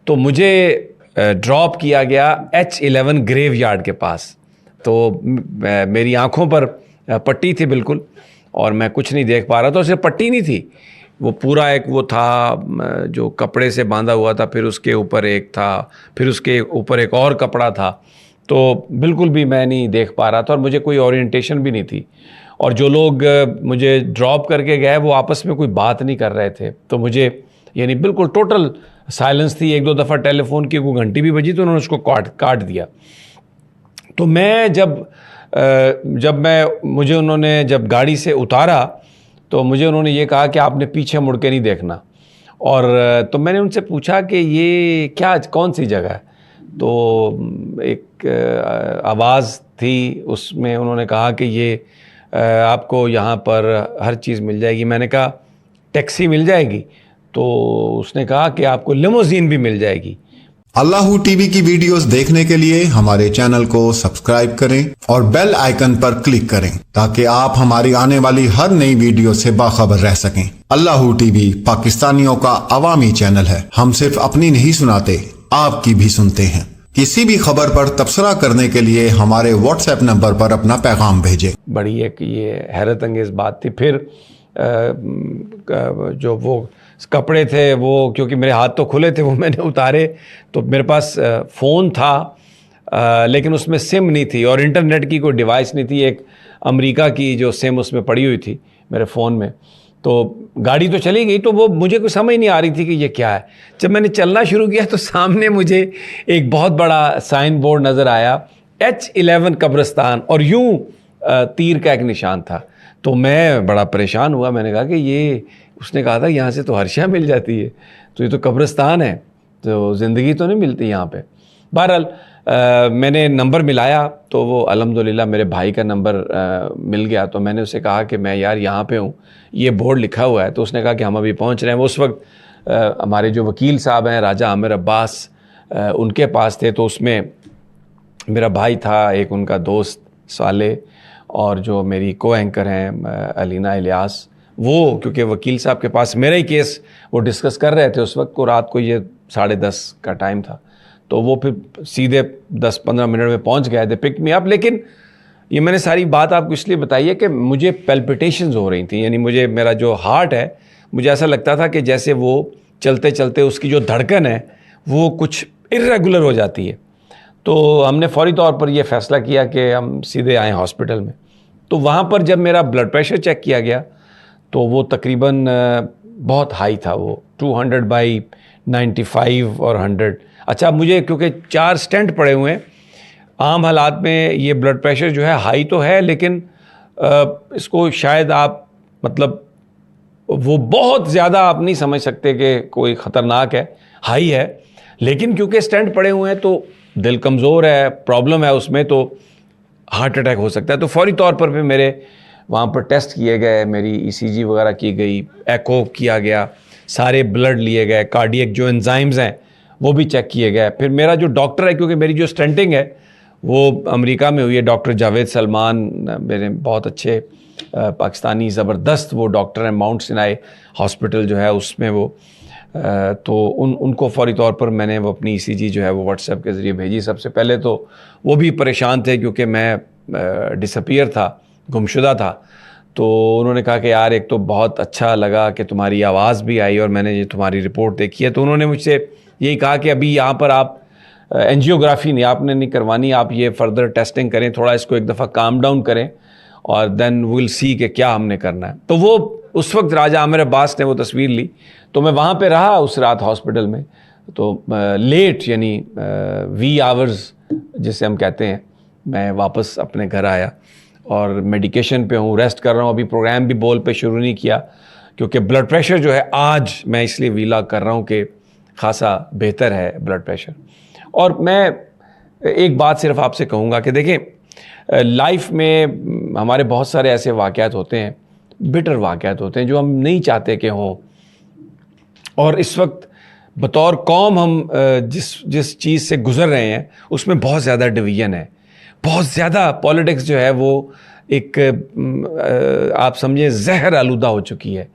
तो मुझे ड्रॉप किया गया H11 ग्रेव यार्ड के पास। तो मेरी आंखों पर पट्टी थी बिल्कुल, और मैं कुछ नहीं देख पा रहा था। सिर्फ पट्टी नहीं थी, वो पूरा एक वो था जो कपड़े से बांधा हुआ था, फिर उसके ऊपर एक था, फिर उसके ऊपर एक और कपड़ा था। तो बिल्कुल भी मैं नहीं देख पा रहा था, और मुझे कोई ओरिएंटेशन भी नहीं थी। और जो लोग मुझे ड्रॉप करके गए वो आपस में कोई बात नहीं कर रहे थे। तो मुझे यानी बिल्कुल टोटल साइलेंस थी। एक दो दफ़ा टेलीफोन की कोई घंटी भी बजी तो उन्होंने उसको काट दिया। तो मैं मुझे उन्होंने जब गाड़ी से उतारा तो मुझे उन्होंने ये कहा कि आपने पीछे मुड़ के नहीं देखना। और तो मैंने उनसे पूछा कि ये क्या, कौन सी जगह है? तो एक आवाज़ थी, उसमें उन्होंने कहा कि ये आपको यहाँ पर हर चीज़ मिल जाएगी। मैंने कहा टैक्सी मिल जाएगी? तो उसने कहा कि आपको लिमोजीन भी मिल जाएगी। अल्लाहू टीवी की वीडियोस देखने के लिए हमारे चैनल को सब्सक्राइब करें और बेल आइकन पर क्लिक करें ताकि आप हमारी आने वाली हर नई वीडियो से बाखबर रह सकें। अल्लाहू टीवी पाकिस्तानियों का अवामी चैनल है। हम सिर्फ अपनी नहीं सुनाते, आपकी भी सुनते हैं। किसी भी खबर पर तबसरा करने के लिए हमारे व्हाट्सएप नंबर पर अपना पैगाम भेजें। बड़ी एक ये हैरत अंगेज बात थी। फिर जो वो कपड़े थे वो, क्योंकि मेरे हाथ तो खुले थे, वो मैंने उतारे। तो मेरे पास फ़ोन था, लेकिन उसमें सिम नहीं थी और इंटरनेट की कोई डिवाइस नहीं थी। एक अमेरिका की जो सिम उसमें पड़ी हुई थी मेरे फ़ोन में। तो गाड़ी तो चली गई, तो वो मुझे कोई समझ नहीं आ रही थी कि ये क्या है। जब मैंने चलना शुरू किया तो सामने मुझे एक बहुत बड़ा साइन बोर्ड नज़र आया, H11 कब्रिस्तान, और यूं तीर का एक निशान था। तो मैं बड़ा परेशान हुआ। मैंने कहा कि ये, उसने कहा था यहाँ से तो हर शय मिल जाती है, तो ये तो कब्रिस्तान है, तो ज़िंदगी तो नहीं मिलती यहाँ पे। बहरहाल मैंने नंबर मिलाया तो वो अल्हम्दुलिल्लाह मेरे भाई का नंबर मिल गया। तो मैंने उसे कहा कि मैं यार यहाँ पे हूँ, ये बोर्ड लिखा हुआ है। तो उसने कहा कि हम अभी पहुँच रहे हैं। वो उस वक्त हमारे जो वकील साहब हैं राजा आमिर अब्बास, उनके पास थे। तो उसमें मेरा भाई था, एक उनका दोस्त साले, और जो मेरी को एंकर हैं अलीना इलियास, वो क्योंकि वकील साहब के पास मेरा ही केस वो डिस्कस कर रहे थे उस वक्त को। रात को ये 10:30 का टाइम था। तो वो फिर सीधे 10-15 मिनट में पहुंच गए थे, पिक मी अप। लेकिन ये मैंने सारी बात आपको इसलिए बताई है कि मुझे पैल्पिटेशंस हो रही थी। यानी मुझे, मेरा जो हार्ट है, मुझे ऐसा लगता था कि जैसे वो चलते चलते उसकी जो धड़कन है वो कुछ इर्रेगुलर हो जाती है। तो हमने फौरी तौर पर यह फ़ैसला किया कि हम सीधे आएँ हॉस्पिटल में। तो वहाँ पर जब मेरा ब्लड प्रेशर चेक किया गया तो वो तकरीबन बहुत हाई था, वो 200/95 और 100। अच्छा, मुझे क्योंकि 4 स्टेंट पड़े हुए हैं, आम हालात में ये ब्लड प्रेशर जो है हाई तो है, लेकिन इसको शायद आप, मतलब वो बहुत ज़्यादा आप नहीं समझ सकते कि कोई ख़तरनाक है, हाई है। लेकिन क्योंकि स्टेंट पड़े हुए हैं तो दिल कमज़ोर है, प्रॉब्लम है उसमें, तो हार्ट अटैक हो सकता है। तो फौरी तौर पर फिर मेरे वहाँ पर टेस्ट किए गए, मेरी ECG वगैरह की गई, एको किया गया, सारे ब्लड लिए गए, कार्डियक जो एंजाइम्स हैं वो भी चेक किए गए। फिर मेरा जो डॉक्टर है, क्योंकि मेरी जो स्टेंटिंग है वो अमेरिका में हुई है, डॉक्टर जावेद सलमान, मेरे बहुत अच्छे पाकिस्तानी ज़बरदस्त वो डॉक्टर हैं, माउंट सिनाई हॉस्पिटल जो है उसमें वो। तो उनको फौरी तौर पर मैंने वो अपनी ECG जो है वो व्हाट्सएप के ज़रिए भेजी। सबसे पहले तो वो भी परेशान थे क्योंकि मैं डिसअपीयर था, गुमशुदा था। तो उन्होंने कहा कि यार, एक तो बहुत अच्छा लगा कि तुम्हारी आवाज़ भी आई और मैंने ये तुम्हारी रिपोर्ट देखी है। तो उन्होंने मुझसे यही कहा कि अभी यहाँ पर आप एंजियोग्राफी नहीं, आपने नहीं करवानी, आप ये फर्दर टेस्टिंग करें, थोड़ा इसको एक दफ़ा काम डाउन करें और देन विल सी कि क्या हमने करना है। तो वो उस वक्त राजा आमिर अब्बास ने वो तस्वीर ली। तो मैं वहाँ पे रहा उस रात हॉस्पिटल में। तो लेट, यानी वी आवर्स जिसे हम कहते हैं, मैं वापस अपने घर आया और मेडिकेशन पे हूँ, रेस्ट कर रहा हूँ। अभी प्रोग्राम भी बोल पे शुरू नहीं किया क्योंकि ब्लड प्रेशर जो है आज मैं इसलिए वीला कर रहा हूँ कि खासा बेहतर है ब्लड प्रेशर। और मैं एक बात सिर्फ आपसे कहूँगा कि देखें, लाइफ में हमारे बहुत सारे ऐसे वाक़यात होते हैं, बिटर वाक़यात होते हैं जो हम नहीं चाहते कि हों। और इस वक्त बतौर कौम हम जिस चीज़ से गुज़र रहे हैं उसमें बहुत ज़्यादा डिवीज़न है, बहुत ज़्यादा पॉलिटिक्स जो है वो एक आप समझें जहर आलूदा हो चुकी है।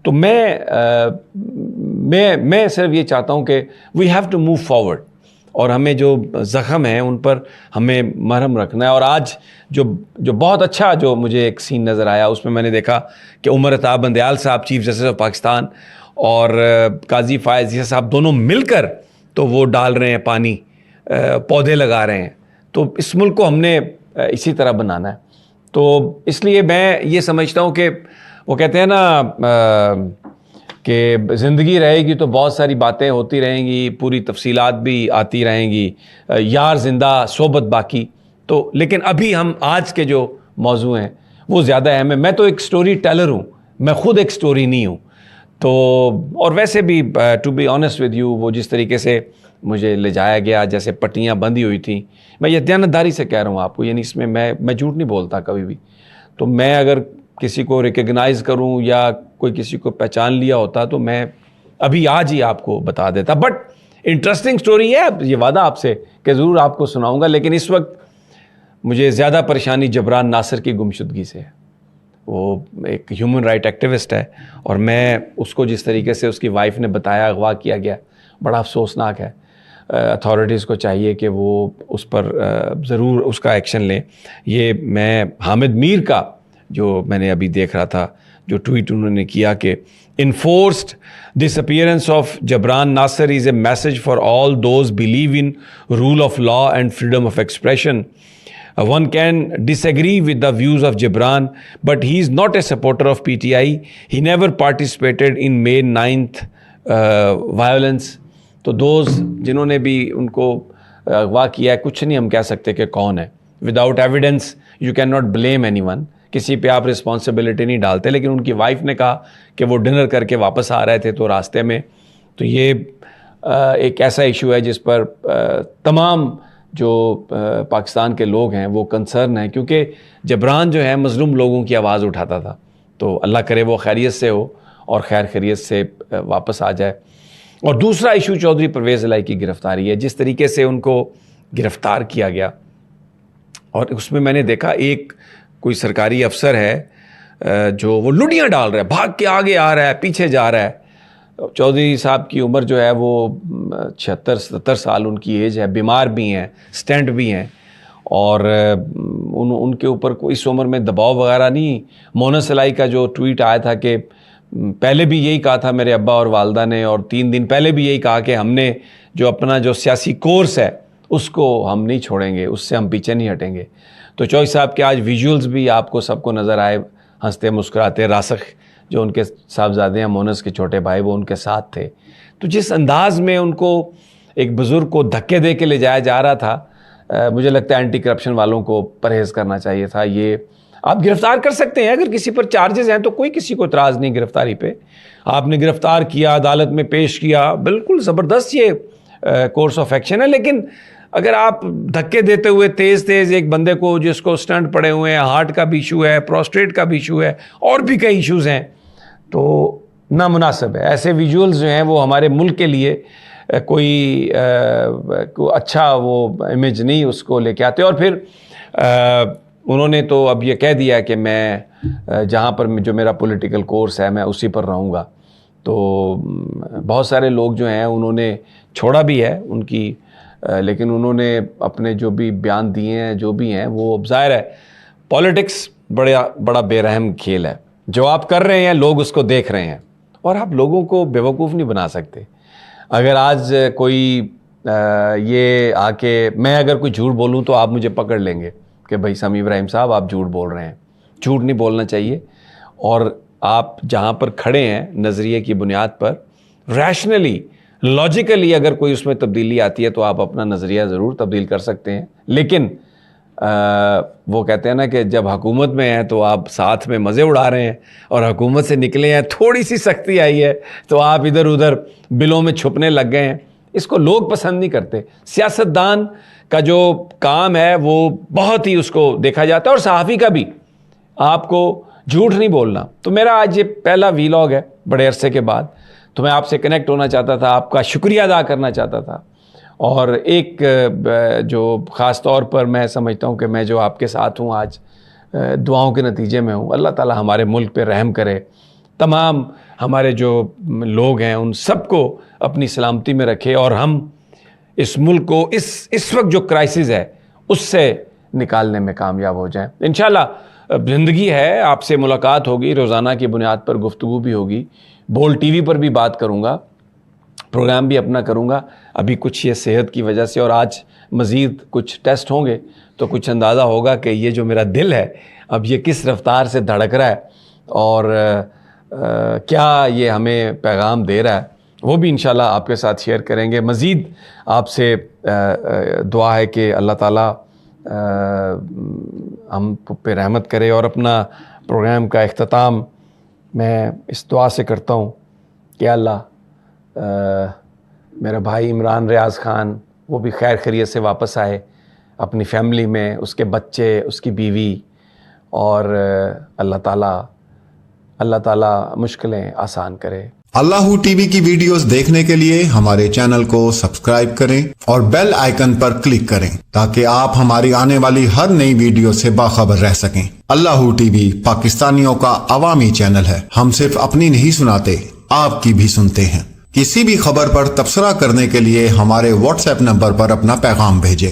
तो मैं सिर्फ ये चाहता हूँ कि we have to move forward, और हमें जो ज़ख़म हैं उन पर हमें मरहम रखना है। और आज जो बहुत अच्छा जो मुझे एक सीन नज़र आया, उसमें मैंने देखा कि उमर अताब बंदयाल साहब चीफ जस्टिस ऑफ पाकिस्तान और काजी फ़ायज़ साहब दोनों मिलकर तो वो डाल रहे हैं पानी, पौधे लगा रहे हैं। तो इस मुल्क को हमने इसी तरह बनाना है। तो इसलिए मैं ये समझता हूँ कि वो कहते हैं ना कि ज़िंदगी रहेगी तो बहुत सारी बातें होती रहेंगी, पूरी तफसीलात भी आती रहेंगी, यार ज़िंदा सोबत बाकी। तो लेकिन अभी हम आज के जो मौजू हैं वो ज़्यादा अहम है। मैं तो एक स्टोरी टेलर हूँ, मैं ख़ुद एक स्टोरी नहीं हूँ। तो और वैसे भी to be honest with you, वो जिस तरीके से मुझे ले जाया गया, जैसे पट्टियाँ बंधी हुई थी, मैं ये दयानतदारी से कह रहा हूँ आपको, यानी इसमें मैं झूठ नहीं बोलता कभी भी। तो मैं अगर किसी को रिकग्नाइज़ करूं या कोई किसी को पहचान लिया होता तो मैं अभी आज ही आपको बता देता। बट इंटरेस्टिंग स्टोरी है, ये वादा आपसे कि ज़रूर आपको सुनाऊंगा। लेकिन इस वक्त मुझे ज़्यादा परेशानी जबरान नासिर की गुमशुदगी से है। वो एक ह्यूमन राइट एक्टिविस्ट है, और मैं उसको जिस तरीके से उसकी वाइफ ने बताया अगवा किया गया, बड़ा अफसोसनाक है। अथॉरिटीज़ को चाहिए कि वो उस पर ज़रूर उसका एक्शन लें। ये मैं हामिद मीर का जो मैंने अभी देख रहा था, जो ट्वीट उन्होंने किया कि enforced disappearance of Jabran Nasir is a message for all those believe in rule of law and freedom of expression. One can disagree with the views of Gibran, but he is not a supporter of PTI. He never participated in May 9th violence. तो दोस्त जिन्होंने भी उनको अगवा किया है, कुछ नहीं हम कह सकते कि कौन है। Without evidence you can not blame any one, किसी पे आप रिस्पॉन्सिबिलिटी नहीं डालते। लेकिन उनकी वाइफ ने कहा कि वो डिनर करके वापस आ रहे थे तो रास्ते में, तो ये एक ऐसा इशू है जिस पर तमाम जो पाकिस्तान के लोग हैं वो कंसर्न हैं, क्योंकि जबरान जो है मज़लूम लोगों की आवाज़ उठाता था। तो अल्लाह करे वो खैरियत से हो और खैर खैरियत से वापस आ जाए। और दूसरा इशू चौधरी परवेज़ इलाही की गिरफ़्तारी है, जिस तरीके से उनको गिरफ़्तार किया गया। और उसमें मैंने देखा एक कोई सरकारी अफसर है जो वो लुटियाँ डाल रहा है, भाग के आगे आ रहा है, पीछे जा रहा है। चौधरी साहब की उम्र जो है वो 76-77 साल उनकी एज है, बीमार भी हैं, स्टेंट भी हैं, और उनके ऊपर कोई इस उम्र में दबाव वगैरह नहीं। मोनस इलाही का जो ट्वीट आया था कि पहले भी यही कहा था मेरे अब्बा और वालदा ने, और 3 दिन पहले भी यही कहा कि हमने जो अपना जो सियासी कोर्स है उसको हम नहीं छोड़ेंगे, उससे हम पीछे नहीं हटेंगे। तो चौधरी साहब के आज विजुअल्स भी आपको सबको नज़र आए, हंसते मुस्कुराते। रासख जो उनके साहबजादे हैं, मोनस के छोटे भाई, वो उनके साथ थे। तो जिस अंदाज़ में उनको एक बुज़ुर्ग को धक्के दे के ले जाया जा रहा था, मुझे लगता है एंटी करप्शन वालों को परहेज़ करना चाहिए था। ये आप गिरफ़्तार कर सकते हैं, अगर किसी पर चार्जेस हैं तो कोई किसी को इतराज़ नहीं गिरफ़्तारी पे। आपने गिरफ़्तार किया, अदालत में पेश किया, बिल्कुल ज़बरदस्त ये कोर्स ऑफ एक्शन है। लेकिन अगर आप धक्के देते हुए तेज़ एक बंदे को जिसको स्टंट पड़े हुए हैं, हार्ट का भी इशू है, प्रोस्टेट का भी इशू है, और भी कई इशूज़ हैं, तो नामुनासिब है। ऐसे विजुअल्स जो हैं वो हमारे मुल्क के लिए कोई अच्छा वो इमेज नहीं उसको लेके आते। और फिर उन्होंने तो अब ये कह दिया कि मैं जहाँ पर जो मेरा पॉलिटिकल कोर्स है मैं उसी पर रहूँगा। तो बहुत सारे लोग जो हैं उन्होंने छोड़ा भी है उनकी, लेकिन उन्होंने अपने जो भी बयान दिए हैं, जो भी हैं, वो ज़ाहिर है पॉलिटिक्स बड़ा बेरहम खेल है। जो आप कर रहे हैं लोग उसको देख रहे हैं, और आप लोगों को बेवकूफ़ नहीं बना सकते। अगर आज कोई ये आके मैं अगर कोई झूठ बोलूँ तो आप मुझे पकड़ लेंगे कि भाई समी इब्राहिम साहब आप झूठ बोल रहे हैं। झूठ नहीं बोलना चाहिए, और आप जहाँ पर खड़े हैं नज़रिए की बुनियाद पर रैशनली, लॉजिकली अगर कोई उसमें तब्दीली आती है तो आप अपना नज़रिया ज़रूर तब्दील कर सकते हैं। लेकिन वो कहते हैं ना कि जब हुकूमत में हैं तो आप साथ में मज़े उड़ा रहे हैं, और हुकूमत से निकले हैं, थोड़ी सी सख्ती आई है तो आप इधर उधर बिलों में छुपने लग गए हैं। इसको लोग पसंद नहीं करते। सियासतदान का जो काम है वो बहुत ही उसको देखा जाता है, और सहाफ़ी का भी, आपको झूठ नहीं बोलना। तो मेरा आज ये पहला वीलॉग है बड़े अरसे के बाद, तो मैं आपसे कनेक्ट होना चाहता था, आपका शुक्रिया अदा करना चाहता था। और एक जो ख़ास तौर पर मैं समझता हूँ कि मैं जो आपके साथ हूँ आज, दुआओं के नतीजे में हूँ। अल्लाह ताला हमारे मुल्क पे रहम करे, तमाम हमारे जो लोग हैं उन सबको अपनी सलामती में रखे और हम इस मुल्क को इस वक्त जो क्राइसिस है उससे निकालने में कामयाब हो जाएं। इंशाल्लाह ज़िंदगी है, आपसे मुलाकात होगी, रोज़ाना की बुनियाद पर गुफ्तगू भी होगी, बोल टीवी पर भी बात करूँगा, प्रोग्राम भी अपना करूँगा। अभी कुछ ये सेहत की वजह से और आज मज़ीद कुछ टेस्ट होंगे तो कुछ अंदाज़ा होगा कि ये जो मेरा दिल है अब ये किस रफ्तार से धड़क रहा है और क्या ये हमें पैगाम दे रहा है, वो भी इंशाल्लाह आपके साथ शेयर करेंगे। मज़ीद आपसे दुआ है कि अल्लाह ताला हम पे रहमत करे और अपना प्रोग्राम का इख्तिताम मैं इस दुआ से करता हूँ कि अल्लाह मेरा भाई इमरान रियाज़ ख़ान वो भी खैर खैरियत से वापस आए अपनी फैमिली में, उसके बच्चे, उसकी बीवी, और अल्लाह ताला मुश्किलें आसान करे। अल्लाह टीवी की वीडियोस देखने के लिए हमारे चैनल को सब्सक्राइब करें और बेल आइकन पर क्लिक करें ताकि आप हमारी आने वाली हर नई वीडियो से बाखबर रह सकें। अल्लाह टीवी पाकिस्तानियों का अवामी चैनल है। हम सिर्फ अपनी नहीं सुनाते, आपकी भी सुनते हैं। किसी भी खबर पर तबसरा करने के लिए हमारे व्हाट्सएप नंबर पर अपना पैगाम भेजें।